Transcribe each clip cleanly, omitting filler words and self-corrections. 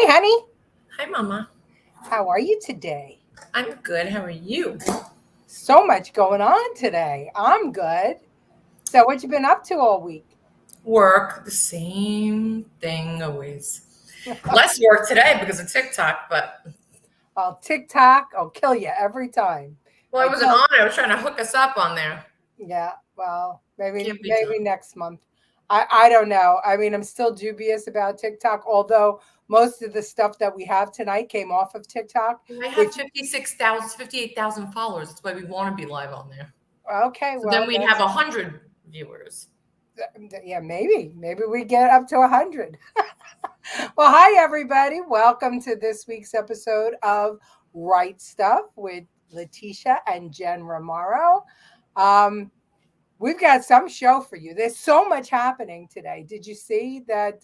Hi, honey. Hi, Mama. How are you today? I'm good. How are you? So much going on today. I'm good. So what you been up to all week? Work, the same thing always. Less work today because of TikTok, but Well, TikTok, I'll kill you every time. I wasn't on it. I was trying to hook us up on there. Yeah, well, maybe Can't be done. next month. I don't know. I mean, I'm still dubious about TikTok, although most of the stuff that we have tonight came off of TikTok. I have 58,000 followers. That's why we want to be live on there. Okay, So well, then we'd have 100 viewers. Yeah, maybe we get up to 100. Well, hi everybody. Welcome to this week's episode of Right Stuff with Leticia and Jen Remauro. We've got some show for you. There's so much happening today. Did you see that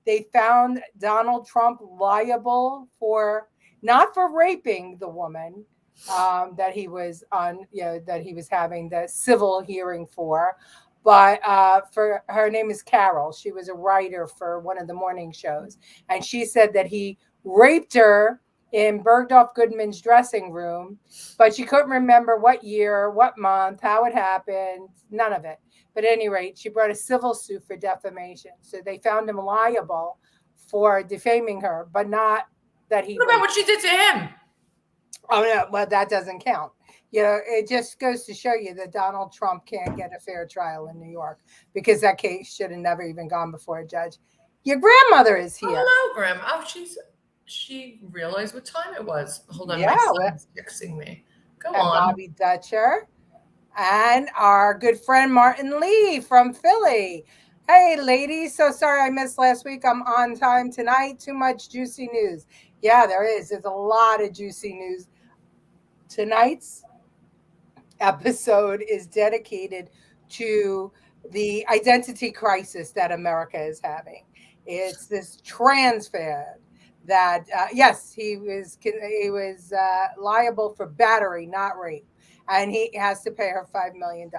they found Donald Trump liable for not for raping the woman that he was on, that he was having the civil hearing for, but for her name is Carol. She was a writer for one of the morning shows, and she said that he raped her in Bergdorf Goodman's dressing room, but she couldn't remember what year, what month, how it happened, none of it. But at any rate, she brought a civil suit for defamation. So they found him liable for defaming her, but not that he. What about what she did to him? Oh, no, well, that doesn't count. It just goes to show you that Donald Trump can't get a fair trial in New York because that case should have never even gone before a judge. Your grandmother is here. Hello, Grandma. Oh, she realized what time it was. Hold on, Yeah, my son's texting me. Go on. Bobby Dutcher and our good friend Martin Lee from Philly. Hey, ladies. So sorry I missed last week. I'm on time tonight. Too much juicy news. Yeah, there is. There's a lot of juicy news. Tonight's episode is dedicated to the identity crisis that America is having. It's this Trans-Fad that yes, he was liable for battery, not rape, and he has to pay her $5 million.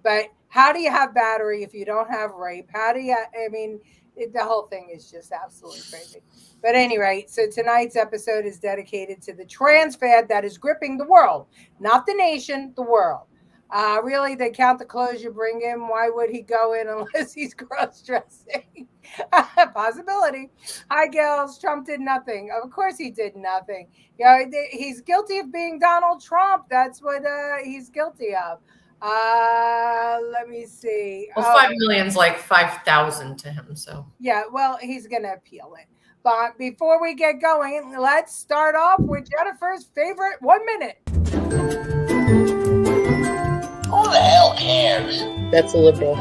But how do you have battery if you don't have rape? How do you? I mean, the whole thing is just absolutely crazy. But anyway, so tonight's episode is dedicated to the Trans-Fad that is gripping the world, not the nation, the world. Really, they count the clothes you bring in. Why would he go in unless he's cross-dressing? Possibility. Hi, girls. Trump did nothing. Of course he did nothing. He's guilty of being Donald Trump. That's what he's guilty of. Let me see. Well, 5 million's like 5,000 to him. So yeah, well, he's gonna appeal it. But before we get going, let's start off with Jennifer's favorite 1 minute. Who the hell cares? That's a liberal.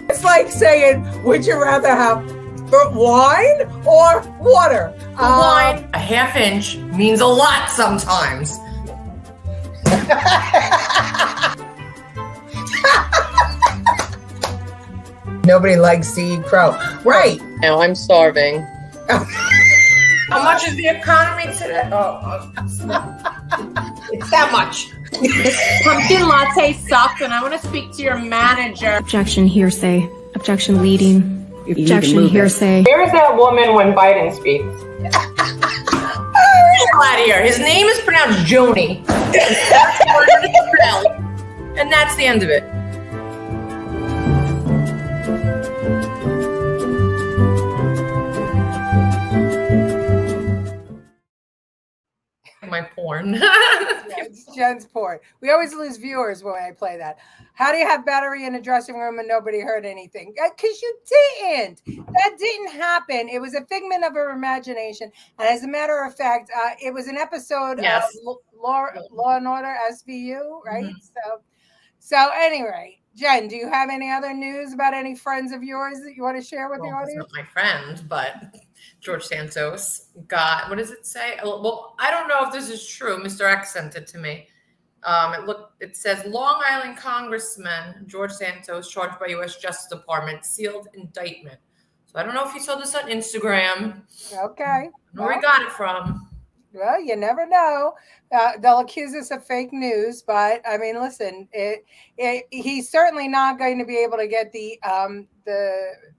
It's like saying, would you rather have wine or water? Wine, a half inch means a lot sometimes. Nobody likes to eat crow. Right. Now I'm starving. How much is the economy today? It's that much. Pumpkin latte sucked, and I want to speak to your manager. Objection, hearsay. Objection, leading. Objection, hearsay. Where is that woman when Biden speaks? Get out of here. His name is pronounced Joni. And that's the end of it. My porn. Yeah, it's Jen's porn. We always lose viewers when I play that. How do you have battery in a dressing room and nobody heard anything? Because you didn't. That didn't happen. It was a figment of her imagination. And as a matter of fact, it was an episode of Law and Order SVU, right? Mm-hmm. So anyway, Jen, do you have any other news about any friends of yours that you want to share with the audience? Not my friend, but George Santos got, what does it say? Well, I don't know if this is true. Mr. X sent it to me. It says Long Island Congressman George Santos charged by U.S. Justice Department, sealed indictment. So I don't know if you saw this on Instagram. Okay. I don't know where he got it from. Well, you never know. They'll accuse us of fake news, but I mean, listen, he's certainly not going to be able to get the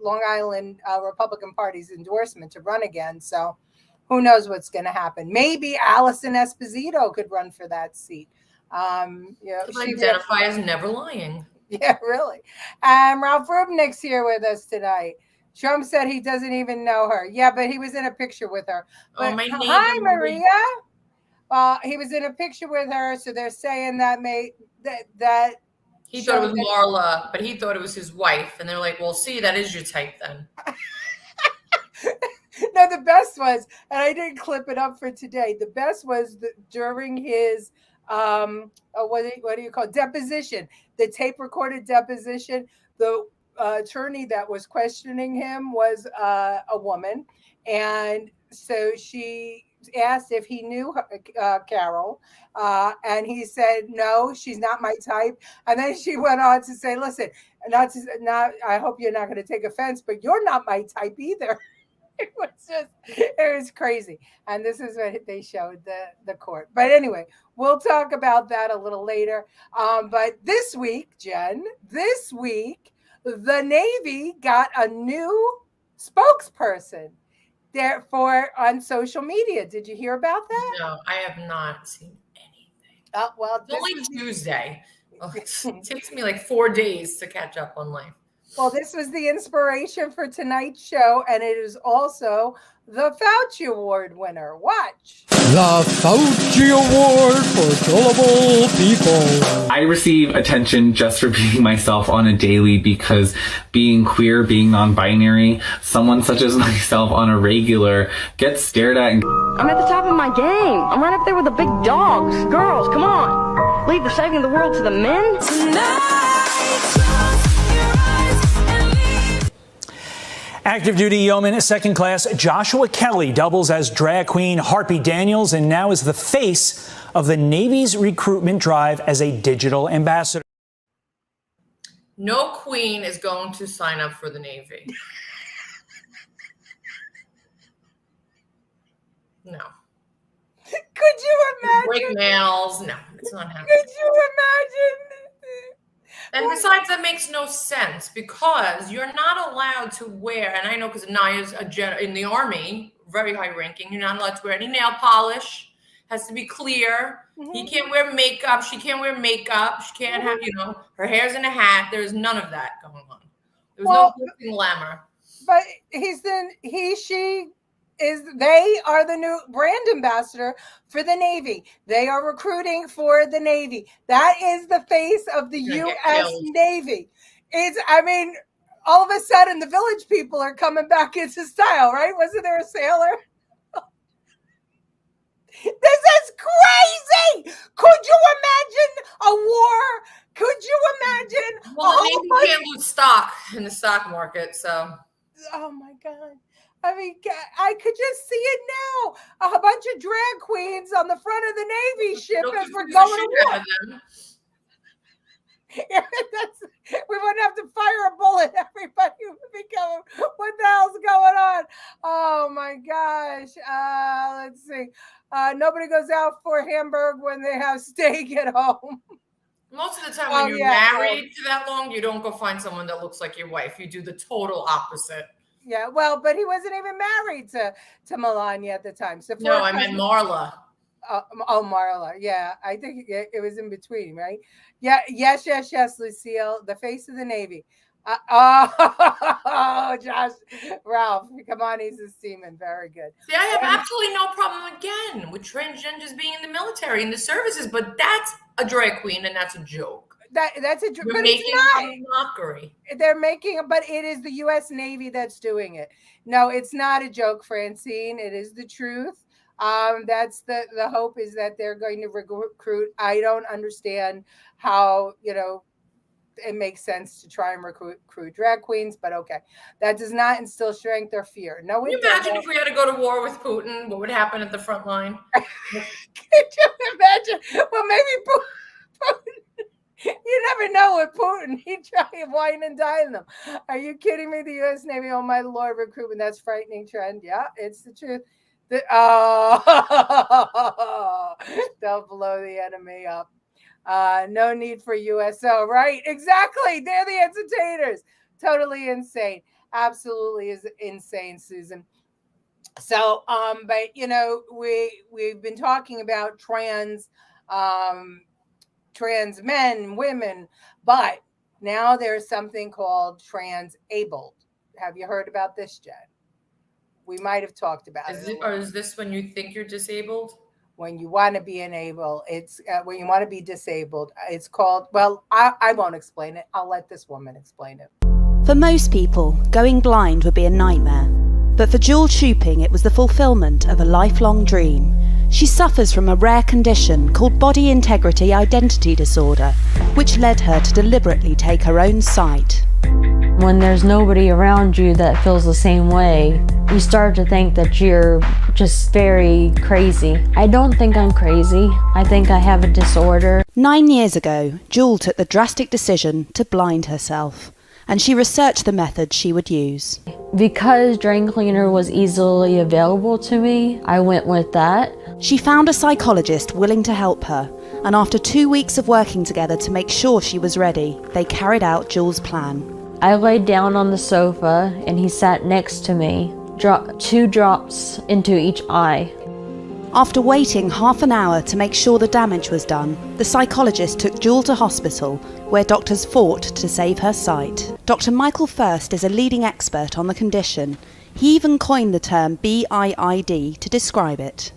Long Island Republican Party's endorsement to run again. So, who knows what's going to happen? Maybe Allison Esposito could run for that seat. She identify as never lying. Yeah, really. Ralph Rubnick's here with us tonight. Trump said he doesn't even know her. Yeah, but he was in a picture with her. But, my neighbor. Hi, Maria. He was in a picture with her, so they're saying that he thought it was Marla, but he thought it was his wife, and they're like, "Well, see, that is your type then." No, the best was, and I didn't clip it up for today. The best was during his what do you call it? Deposition, the tape recorded deposition. The attorney that was questioning him was a woman, and so she asked if he knew Carol, and he said no, she's not my type. And then she went on to say, "Listen, I hope you're not going to take offense, but you're not my type either." It was crazy. And this is what they showed the court. But anyway, we'll talk about that a little later. But this week, Jen, the Navy got a new spokesperson there on social media. Did you hear about that? No, I have not seen anything. Well, it's only Tuesday. It takes me like 4 days to catch up on life. Well, this was the inspiration for tonight's show, and it is also the Fauci Award winner. Watch. The Fauci Award for Gullible People. I receive attention just for being myself on a daily because being queer, being non-binary, someone such as myself on a regular gets stared at. I'm at the top of my game. I'm right up there with the big dogs. Girls, come on. Leave the saving the world to the men. Active duty yeoman second class Joshua Kelly doubles as drag queen Harpy Daniels and now is the face of the Navy's recruitment drive as a digital ambassador. No queen is going to sign up for the Navy. No. Could you imagine? Break nails. No, it's not happening. Could you imagine? And besides, that makes no sense because you're not allowed to wear, and I know because Naya's in the Army, very high ranking, you're not allowed to wear any nail polish. Has to be clear. Mm-hmm. He can't wear makeup. She can't wear makeup. She can't have, her hair's in a hat. There's none of that going on. There's no glamour. But they are the new brand ambassador for the Navy. They are recruiting for the Navy. That is the face of the U.S. Navy. All of a sudden the village people are coming back into style, right? Wasn't there a sailor? This is crazy. Could you imagine a war? Could you imagine? Well, the Navy can't lose stock in the stock market, so. Oh my God. I could just see it now. A bunch of drag queens on the front of the Navy ship as we're going to war. Yeah, we wouldn't have to fire a bullet. Everybody would be going, what the hell's going on? Oh my gosh. Let's see. Nobody goes out for Hamburg when they have steak at home. Most of the time when you're married to that long, you don't go find someone that looks like your wife. You do the total opposite. Yeah, well, but he wasn't even married to Melania at the time. So no, I meant Marla. Marla. Yeah, I think it was in between, right? Yeah, yes, Lucille, the face of the Navy. Josh, Ralph, come on, he's a seaman. Very good. See, I have absolutely no problem again with transgenders being in the military and the services, but that's a drag queen and that's a joke. That's a joke. You're making a mockery. They're making, but it is the U.S. Navy that's doing it. No, it's not a joke, Francine. It is the truth. That's the hope is that they're going to recruit. I don't understand how, it makes sense to try and recruit drag queens, but okay. That does not instill strength or fear. No, can you imagine if we had to go to war with Putin? What would happen at the front line? Could you imagine? Well, maybe Putin. You never know with Putin. He'd try and wine and dine them. Are you kidding me? The U.S. Navy, oh my Lord, recruitment. That's frightening trend. Yeah, it's the truth. Don't blow the enemy up. No need for USO, right? Exactly. They're the entertainers. Totally insane. Absolutely is insane, Susan. So, but we've been talking about trans men, women, but now there's something called trans-abled. Have you heard about this, Jen? We might have talked about it. Or is this when you think you're disabled? When you want to be enabled, it's when you want to be disabled. It's called, well, I won't explain it. I'll let this woman explain it. For most people, going blind would be a nightmare. But for Jewel Chooping, it was the fulfillment of a lifelong dream. She suffers from a rare condition called body integrity identity disorder, which led her to deliberately take her own sight. When there's nobody around you that feels the same way, you start to think that you're just very crazy. I don't think I'm crazy. I think I have a disorder. 9 years ago, Jewel took the drastic decision to blind herself, and she researched the method she would use. Because drain cleaner was easily available to me, I went with that. She found a psychologist willing to help her, and after 2 weeks of working together to make sure she was ready, they carried out Jewel's plan. I laid down on the sofa and he sat next to me, dropped 2 drops into each eye. After waiting half an hour to make sure the damage was done, the psychologist took Jewel to hospital, where doctors fought to save her sight. Dr. Michael First is a leading expert on the condition. He even coined the term BIID to describe it.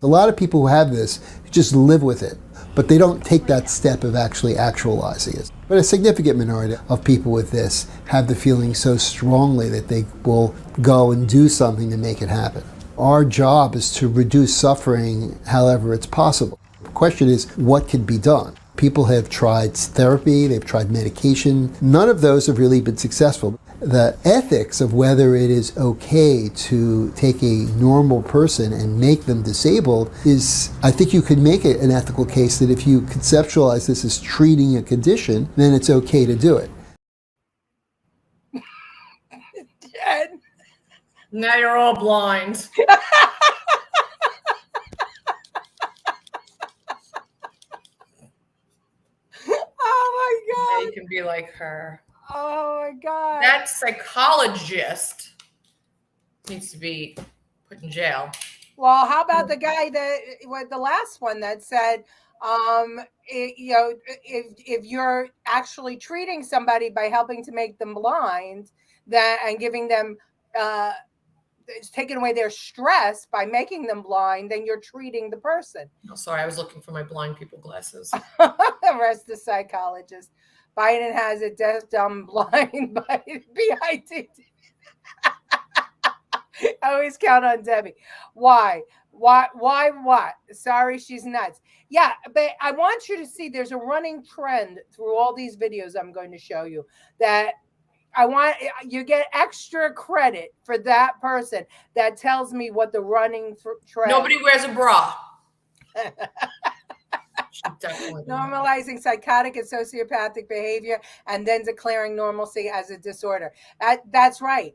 A lot of people who have this just live with it, but they don't take that step of actually actualizing it. But a significant minority of people with this have the feeling so strongly that they will go and do something to make it happen. Our job is to reduce suffering however it's possible. The question is, what can be done? People have tried therapy, they've tried medication. None of those have really been successful. The ethics of whether it is okay to take a normal person and make them disabled is, I think you could make it an ethical case that if you conceptualize this as treating a condition, then it's okay to do it. Jen. Now you're all blind. Oh my God. Now you can be like her. Oh my God. That psychologist needs to be put in jail. Well, how about the guy the last one that said, if you're actually treating somebody by helping to make them blind, and giving them, taking away their stress by making them blind, then you're treating the person. Oh, sorry, I was looking for my blind people glasses. Rest the psychologist. Biden has a deaf, dumb, blind BID. I always count on Debbie. Why? What? Sorry, she's nuts. Yeah, but I want you to see there's a running trend through all these videos I'm going to show you that I want you get extra credit for that person that tells me what the running trend. Nobody wears a bra. Normalizing psychotic and sociopathic behavior and then declaring normalcy as a disorder. That's right.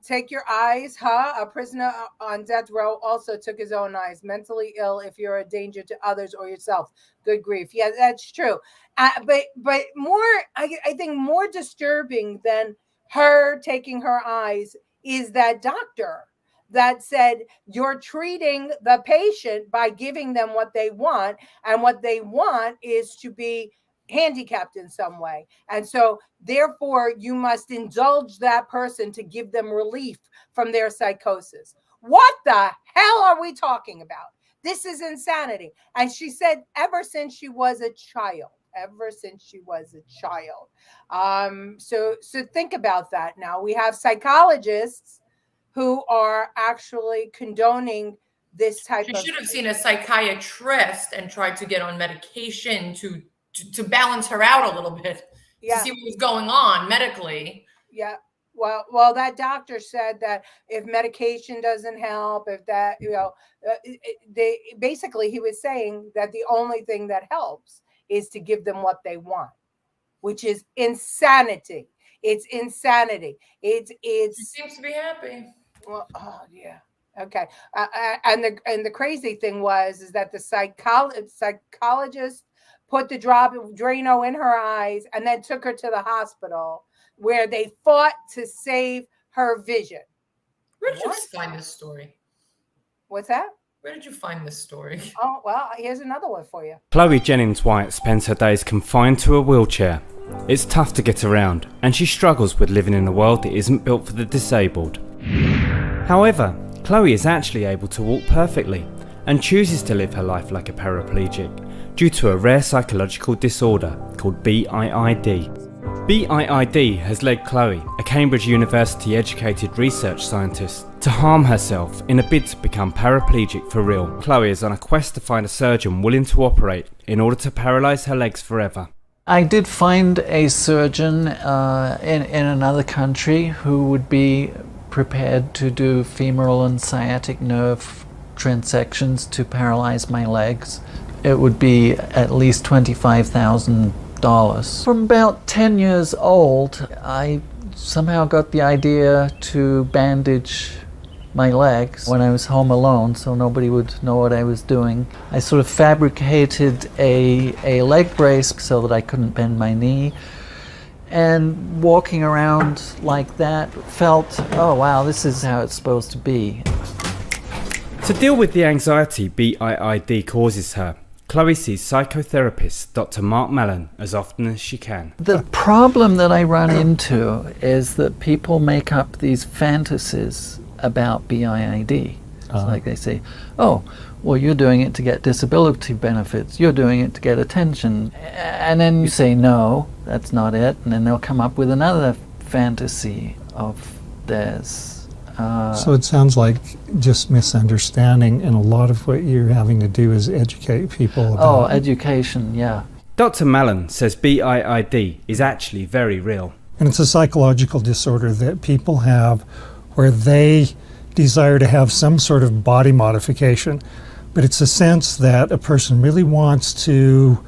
Take your eyes, A prisoner on death row also took his own eyes. Mentally ill if you're a danger to others or yourself. Good grief. Yeah, that's true. But more, I think more disturbing than her taking her eyes is that doctor that said you're treating the patient by giving them what they want, and what they want is to be handicapped in some way. And so therefore you must indulge that person to give them relief from their psychosis. What the hell are we talking about? This is insanity. And she said ever since she was a child. So think about that now. We have psychologists who are actually condoning this type of... She should have seen a psychiatrist and tried to get on medication to balance her out a little bit, to see what was going on medically. Yeah. Well, that doctor said that if medication doesn't help, if that, basically he was saying that the only thing that helps is to give them what they want, which is insanity. It's insanity. She seems to be happy. Well, oh yeah. Okay. And the crazy thing is that the psychologist put the Drano in her eyes and then took her to the hospital where they fought to save her vision. Where did you find this story? What's that? Where did you find this story? Oh, well, here's another one for you. Chloe Jennings White spends her days confined to a wheelchair. It's tough to get around, and she struggles with living in a world that isn't built for the disabled. However, Chloe is actually able to walk perfectly and chooses to live her life like a paraplegic due to a rare psychological disorder called BIID. BIID has led Chloe, a Cambridge University educated research scientist, to harm herself in a bid to become paraplegic for real. Chloe is on a quest to find a surgeon willing to operate in order to paralyse her legs forever. I did find a surgeon in another country who would be prepared to do femoral and sciatic nerve transections to paralyze my legs. It would be at least $25,000. From about 10 years old, I somehow got the idea to bandage my legs when I was home alone so nobody would know what I was doing. I sort of fabricated a leg brace so that I couldn't bend my knee. And walking around like that felt, oh wow, this is how it's supposed to be. To deal with the anxiety BIID causes her, Chloe sees psychotherapist Dr. Mark Mallon as often as she can. The problem that I run into is that people make up these fantasies about BIID. It's like they say, oh, well, you're doing it to get disability benefits, you're doing it to get attention. And then you say, no, that's not it. And then they'll come up with another fantasy of theirs. So it sounds like just misunderstanding, and a lot of what you're having to do is educate people about education, yeah. Dr. Mallon says BIID is actually very real. And it's a psychological disorder that people have where they desire to have some sort of body modification, but it's a sense that a person really wants to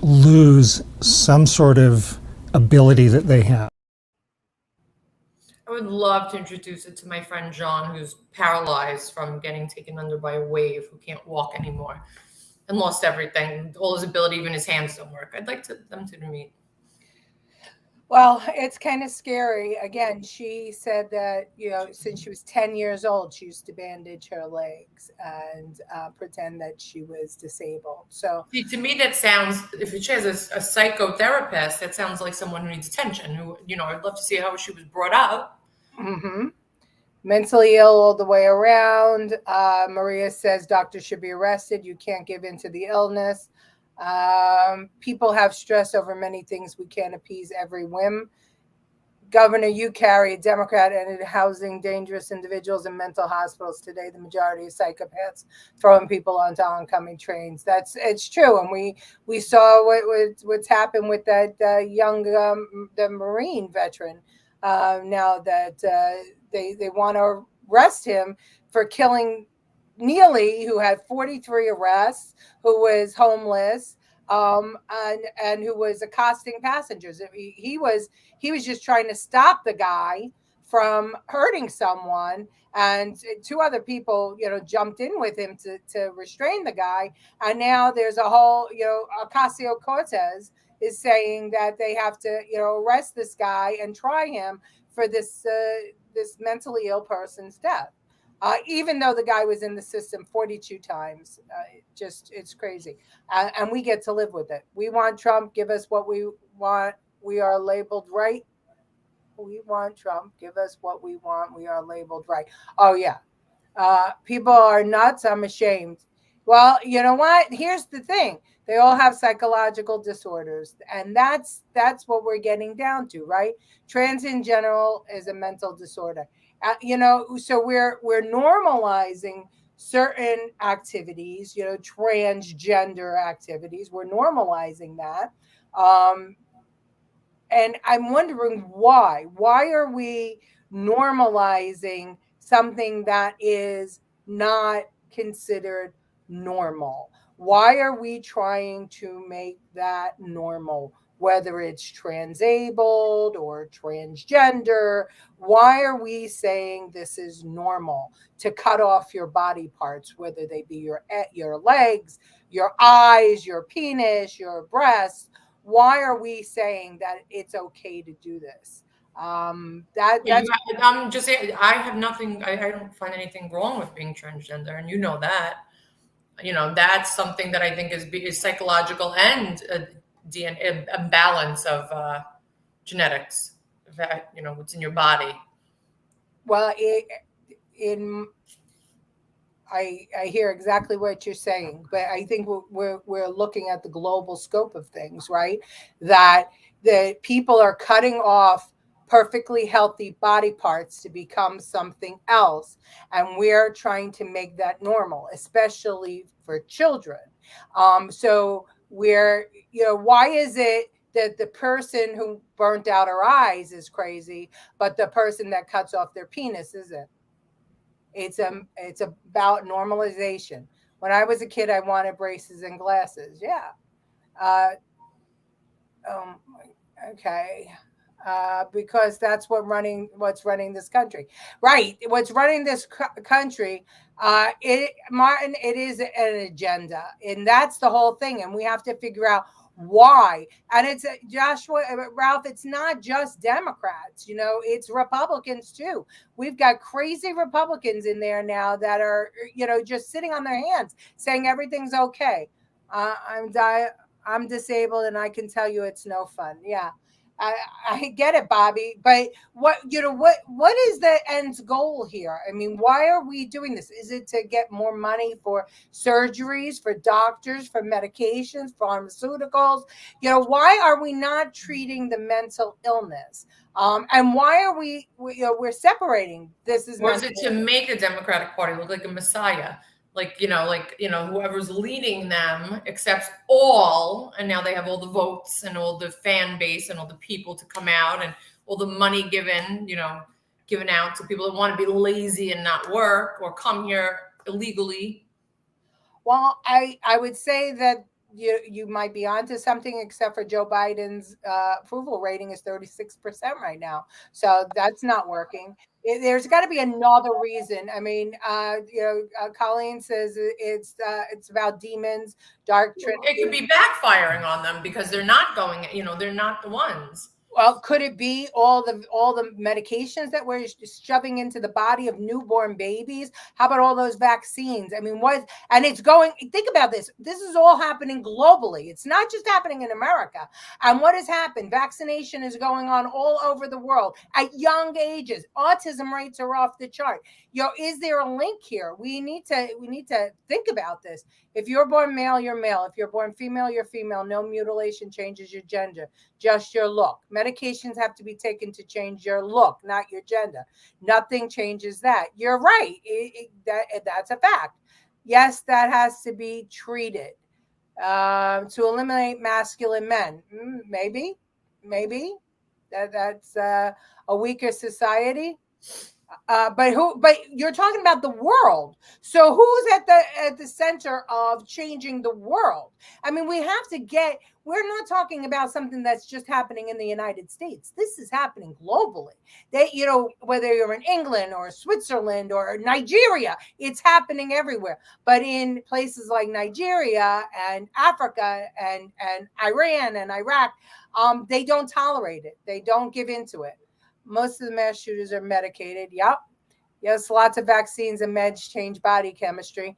lose some sort of ability that they have. I would love to introduce it to my friend John, who's paralyzed from getting taken under by a wave, who can't walk anymore and lost everything, all his ability, even his hands don't work. I'd like them to meet. Well, it's kind of scary. Again, she said that, since she was 10 years old, she used to bandage her legs and pretend that she was disabled. So See, to me, that sounds, if she has a psychotherapist, that sounds like someone who needs attention, who, I'd love to see how she was brought up. Mm-hmm. Mentally ill all the way around. Maria says doctors should be arrested. You can't give in to the illness. People have stress over many things. We can't appease every whim. Governor, you carry a Democrat and housing dangerous individuals in mental hospitals today. The majority of psychopaths throwing people onto oncoming trains. It's true, and we saw what's happened with that young the Marine veteran. Now that they want to arrest him for killing Neely, who had 43 arrests, who was homeless, and who was accosting passengers. He was just trying to stop the guy from hurting someone, and two other people, jumped in with him to restrain the guy. And now there's a whole, Ocasio-Cortez is saying that they have to, arrest this guy and try him for this mentally ill person's death. Even though the guy was in the system 42 times. It's crazy. And we get to live with it. We want Trump, give us what we want. We are labeled right. We want Trump, give us what we want. We are labeled right. Oh, yeah. People are nuts. I'm ashamed. Well, you know what? Here's the thing. They all have psychological disorders. And that's what we're getting down to, right? Trans in general is a mental disorder. So we're normalizing certain activities, transgender activities. We're normalizing that. And I'm wondering why. Why are we normalizing something that is not considered normal? Why are we trying to make that normal? whether it's transabled or transgender. Why are we saying this is normal to cut off your body parts, whether they be your legs, your eyes, your penis, your breasts? Why are we saying that it's okay to do this? That's I'm just saying, I have nothing. I don't find anything wrong with being transgender, and you know that. That's something that I think is psychological and a DNA imbalance of genetics. That what's in your body. well, I hear exactly what you're saying, but I think we're looking at the global scope of things, right? That the people are cutting off perfectly healthy body parts to become something else, and we're trying to make that normal, especially for children. So why is it that the person who burnt out her eyes is crazy, but the person that cuts off their penis isn't? It's about normalization. When I was a kid, I wanted braces and glasses. Yeah. Uh, um, okay. Because that's what's running this country, right? What's running this country, Martin, it is an agenda, and that's the whole thing. And we have to figure out why. And it's Joshua, Ralph. It's not just Democrats, it's Republicans too. We've got crazy Republicans in there now that are, just sitting on their hands, saying everything's okay. I'm disabled, and I can tell you it's no fun. Yeah. I get it, Bobby, but what is the end goal here? I mean, why are we doing this? Is it to get more money for surgeries, for doctors, for medications, pharmaceuticals? Why are we not treating the mental illness? And why are we're separating? This is Or is it to make the Democratic Party look like a messiah? Whoever's leading them accepts all, and now they have all the votes and all the fan base and all the people to come out and all the money given out to people that want to be lazy and not work or come here illegally. Well, I would say that you might be onto something, except for Joe Biden's approval rating is 36% right now, so that's not working. There's got to be another reason. I mean, Colleen says it's about demons, dark. It could be backfiring on them because they're not going. They're not the ones. Well, could it be all the medications that we're shoving into the body of newborn babies? How about all those vaccines? I mean, and it's going, think about this. This is all happening globally. It's not just happening in America. And what has happened? Vaccination is going on all over the world at young ages. Autism rates are off the chart. Is there a link here? We need to think about this. If you're born male, you're male. If you're born female, you're female. No mutilation changes your gender, just your look. Medications have to be taken to change your look, not your gender. Nothing changes that. You're right. That's a fact. Yes, that has to be treated to eliminate masculine men. Maybe that's a weaker society. But you're talking about the world. So who's at the center of changing the world? I mean, we're not talking about something that's just happening in the United States. This is happening globally. Whether you're in England or Switzerland or Nigeria, it's happening everywhere. But in places like Nigeria and Africa and Iran and Iraq, they don't tolerate it. They don't give into it. Most of the mass shooters are medicated. Yep. Yes, lots of vaccines and meds change body chemistry.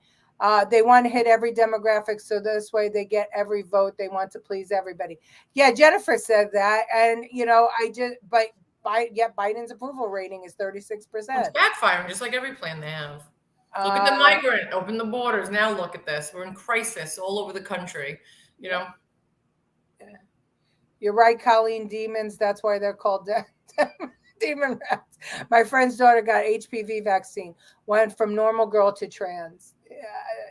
They want to hit every demographic, so this way they get every vote. They want to please everybody. Yeah, Jennifer said that, and Biden's approval rating is 36%. It's backfiring, just like every plan they have. Look at the migrant, open the borders. Now look at this. We're in crisis all over the country. You're right, Colleen. Demons. That's why they're called demon rats. My friend's daughter got HPV vaccine, went from normal girl to trans.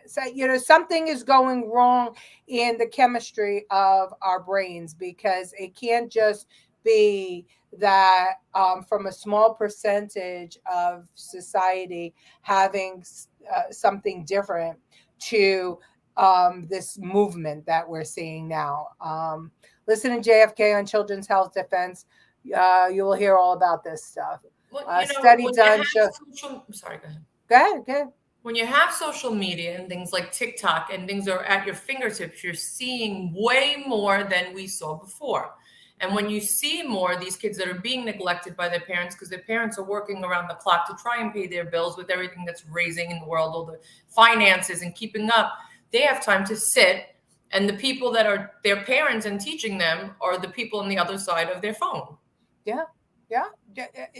So, something is going wrong in the chemistry of our brains, because it can't just be that from a small percentage of society having something different to this movement that we're seeing now. Listen to JFK on Children's Health Defense. You will hear all about this stuff. Well, Study done. Sorry, go ahead. Go ahead. When you have social media and things like TikTok and things are at your fingertips, you're seeing way more than we saw before. And when you see more of these kids that are being neglected by their parents because their parents are working around the clock to try and pay their bills with everything that's raising in the world, all the finances and keeping up, they have time to sit. And the people that are their parents and teaching them are the people on the other side of their phone. Yeah.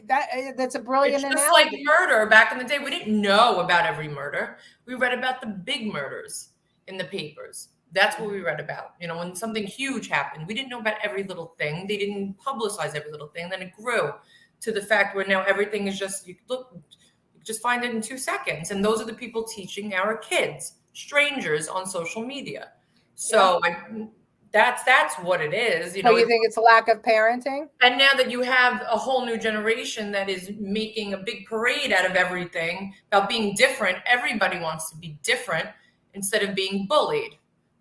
That's a brilliant analogy. It's just analogy. like murder back in the day. We didn't know about every murder. We read about the big murders in the papers. That's what we read about. When something huge happened, we didn't know about every little thing. They didn't publicize every little thing. Then it grew to the fact where now everything is just, you just find it in 2 seconds. And those are the people teaching our kids, strangers on social media. So that's what it is. So you think it's a lack of parenting? And now that you have a whole new generation that is making a big parade out of everything about being different, everybody wants to be different instead of being bullied.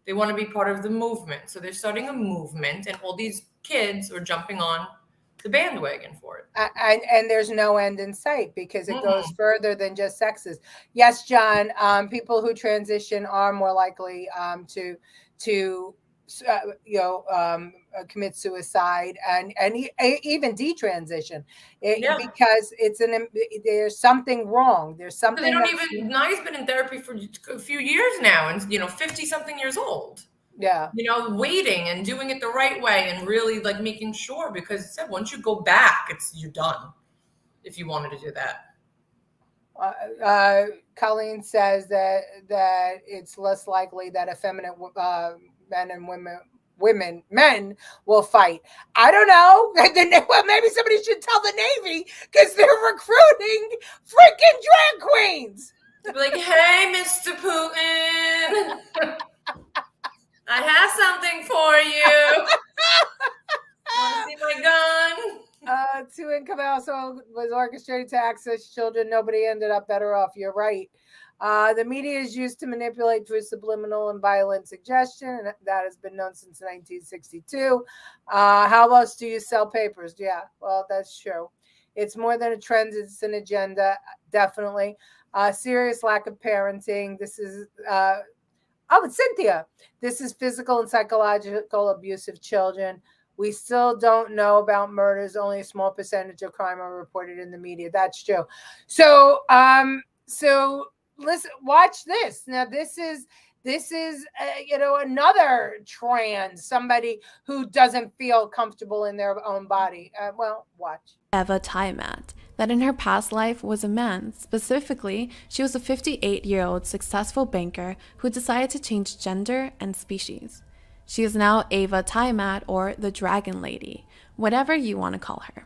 They want to be part of the movement. So they're starting a movement and all these kids are jumping on the bandwagon for it. And there's no end in sight because it goes further than just sexes. Yes, John, people who transition are more likely to commit suicide and even detransition because there's something wrong. There's something. They don't even. Nai's been in therapy for a few years now, and 50-something years old. Yeah. Waiting and doing it the right way and really like making sure because once you go back, you're done. If you wanted to do that. Colleen says that it's less likely that effeminate men and men will fight. I don't know. Well, maybe somebody should tell the Navy because they're recruiting freaking drag queens. They'd be like, hey, Mr. Putin, I have something for you. Want to see my gun? Two-income household was orchestrated to access children. Nobody ended up better off. You're right. The media is used to manipulate through subliminal and violent suggestion, and that has been known since 1962. How else do you sell papers? Yeah, well, that's true. It's more than a trend. It's an agenda, definitely. Serious lack of parenting. This is, it's Cynthia. This is physical and psychological abuse of children. We still don't know about murders. Only a small percentage of crime are reported in the media. That's true. So listen, watch this. Now, this is another trans, somebody who doesn't feel comfortable in their own body. Watch. Eva Taimat, that in her past life was a man. Specifically, she was a 58-year-old successful banker who decided to change gender and species. She is now Eva Taimat, or the Dragon Lady, whatever you want to call her.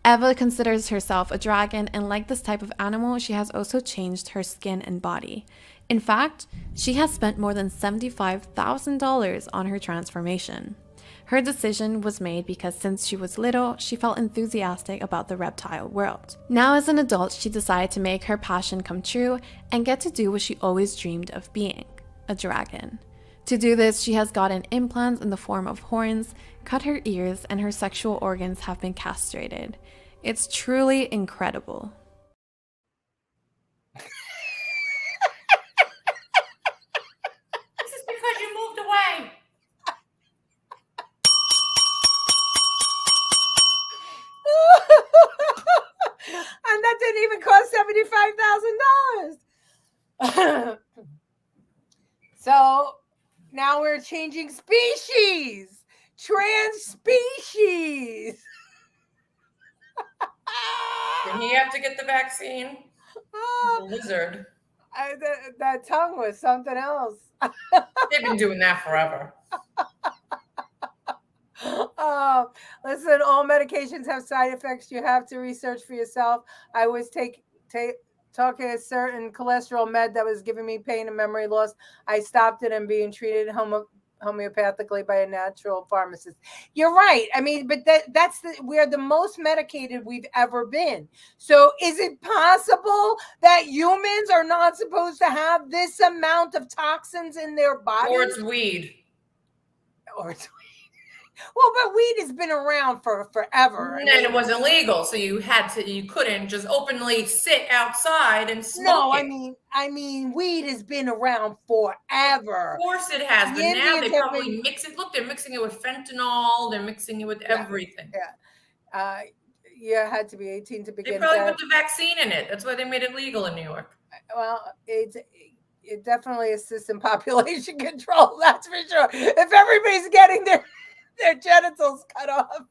Eva considers herself a dragon, and like this type of animal, she has also changed her skin and body. In fact, she has spent more than $75,000 on her transformation. Her decision was made because since she was little, she felt enthusiastic about the reptile world. Now as an adult, she decided to make her passion come true and get to do what she always dreamed of being, a dragon. To do this, she has gotten implants in the form of horns, cut her ears, and her sexual organs have been castrated. It's truly incredible. This is because you moved away. And that didn't even cost $75,000. So now we're changing species. Trans species. Did he have to get the vaccine? The lizard. That tongue was something else. They've been doing that forever. Listen, all medications have side effects. You have to research for yourself. I was taking a certain cholesterol med that was giving me pain and memory loss. I stopped it and being treated homeopathically by a natural pharmacist. You're right. I mean, but we're the most medicated we've ever been. So is it possible that humans are not supposed to have this amount of toxins in their bodies? Or it's weed. Well, but weed has been around for forever. And it wasn't legal, so you couldn't just openly sit outside and smoke No, it. I mean, weed has been around forever. Of course it has, but now they Indians have probably been- mix it. Look, they're mixing it with fentanyl. They're mixing it with everything. Yeah. You had to be 18 to begin. They probably put the vaccine in it. That's why they made it legal in New York. Well, it definitely assists in population control. That's for sure. If everybody's getting their genitals cut off,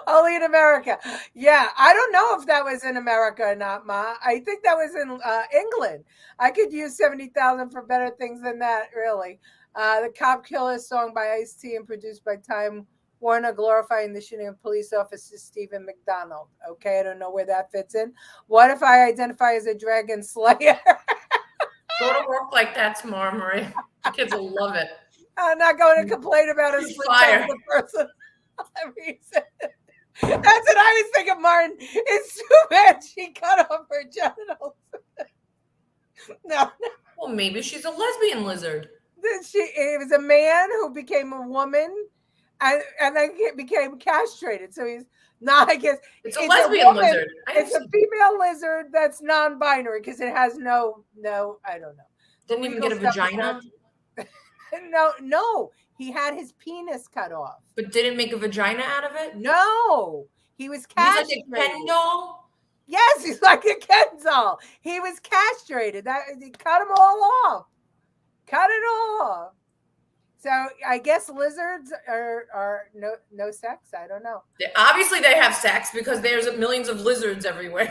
only in America. Yeah, I don't know if that was in America or not, Ma. I think that was in England. I could use 70,000 for better things than that. Really, the Cop Killer song by Ice-T and produced by Time Warner, glorifying the shooting of police officer Stephen McDonald. Okay, I don't know where that fits in. What if I identify as a dragon slayer? Go to work like that tomorrow, Marie. The kids will love it. I'm not going to complain about a split the person. That's what I was thinking, Martin. It's too bad she cut off her genitals. No. Well, maybe she's a lesbian lizard. It was a man who became a woman and then became castrated. So he's not, I guess. It's a lesbian lizard. It's a female lizard that's non-binary because it has no, I don't know. Didn't even get a vagina? No. He had his penis cut off. But didn't make a vagina out of it? No. He was castrated. He's like a Ken doll? Yes, he's like a Ken doll. He was castrated. He cut him all off. Cut it all off. So I guess lizards are no sex. I don't know. Obviously they have sex because there's millions of lizards everywhere.